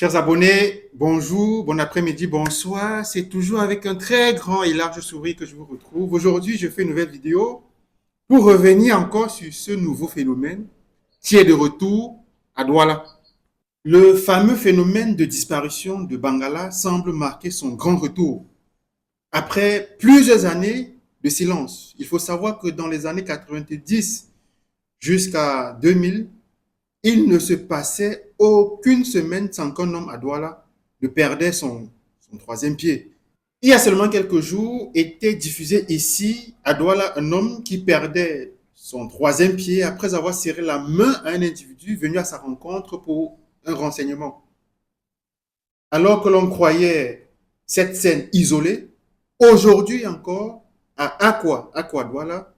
Chers abonnés, bonjour, bon après-midi, bonsoir. C'est toujours avec un très grand et large sourire que je vous retrouve. Aujourd'hui, je fais une nouvelle vidéo pour revenir encore sur ce nouveau phénomène qui est de retour à Douala. Le fameux phénomène de disparition de Bangala semble marquer son grand retour. Après plusieurs années de silence, il faut savoir que dans les années 90 jusqu'à 2000, il ne se passait aucune semaine sans qu'un homme à Douala ne perdait son troisième pied. Il y a seulement quelques jours, était diffusé ici à Douala un homme qui perdait son troisième pied après avoir serré la main à un individu venu à sa rencontre pour un renseignement. Alors que l'on croyait cette scène isolée, aujourd'hui encore, à Aqua Douala,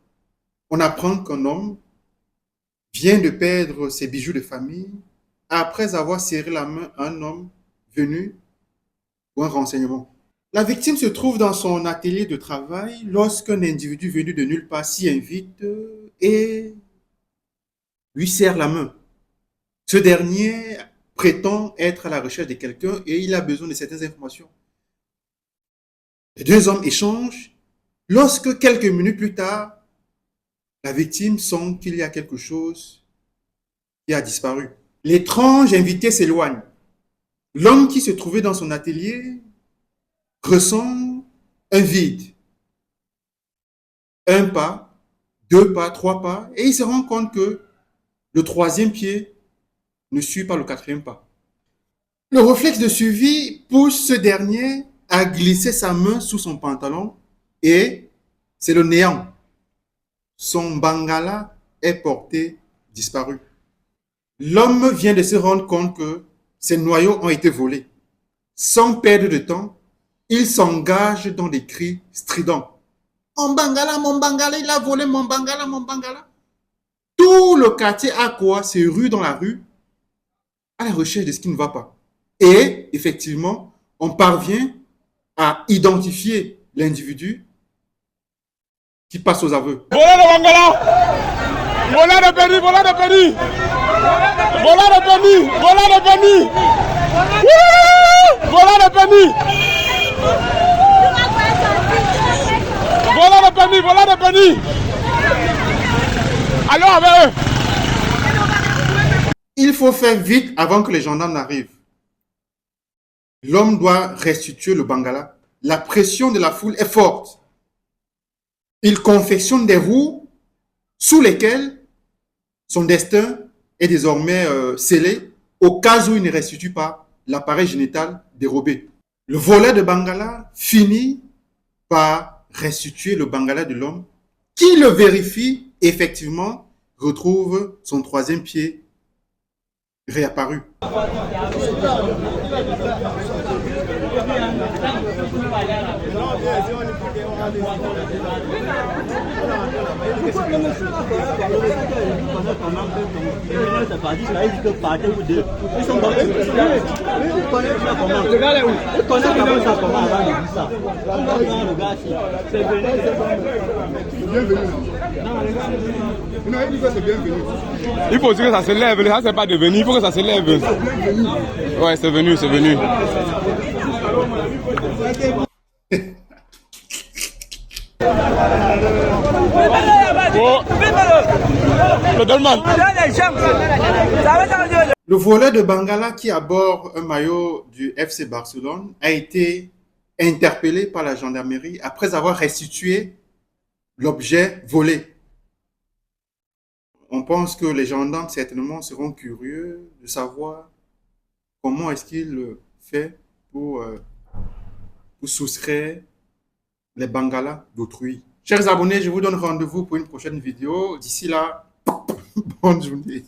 on apprend qu'un homme vient de perdre ses bijoux de famille après avoir serré la main à un homme venu pour un renseignement. La victime se trouve dans son atelier de travail lorsqu'un individu venu de nulle part s'y invite et lui serre la main. Ce dernier prétend être à la recherche de quelqu'un et il a besoin de certaines informations. Les deux hommes échangent lorsque quelques minutes plus tard, la victime sent qu'il y a quelque chose qui a disparu. L'étrange invité s'éloigne. L'homme qui se trouvait dans son atelier ressent un vide. Un pas, deux pas, trois pas, et il se rend compte que le troisième pied ne suit pas le quatrième pas. Le réflexe de suivi pousse ce dernier à glisser sa main sous son pantalon et c'est le néant. Son bangala est porté disparu. L'homme vient de se rendre compte que ses noyaux ont été volés. Sans perdre de temps, il s'engage dans des cris stridents. Mon bangala, il a volé mon bangala, mon bangala. Tout le quartier Aqua se rue dans la rue à la recherche de ce qui ne va pas. Et effectivement, on parvient à identifier l'individu qui passe aux aveux. Voilà le bangala! Voilà le permis, voilà le permis! Voilà le permis, voilà le permis! Voilà le permis! Voilà le permis, voilà le permis! Allons avec eux! Il faut faire vite avant que les gendarmes n'arrivent. L'homme doit restituer le bangala. La pression de la foule est forte. Il confectionne des roues sous lesquelles son destin est désormais scellé au cas où il ne restitue pas l'appareil génital dérobé. Le voleur de bangala finit par restituer le bangala de l'homme qui le vérifie effectivement retrouve son troisième pied réapparu. Il faut aussi que ça se lève, ça c'est pas devenu, il faut que ça se lève. Ouais, c'est venu, c'est venu. Le voleur de bangala qui aborde un maillot du FC Barcelone a été interpellé par la gendarmerie après avoir restitué l'objet volé. On pense que les gendarmes certainement seront curieux de savoir comment est-ce qu'il fait pour soustraire les bangalas d'autrui. Chers abonnés, je vous donne rendez-vous pour une prochaine vidéo. D'ici là, bonne journée.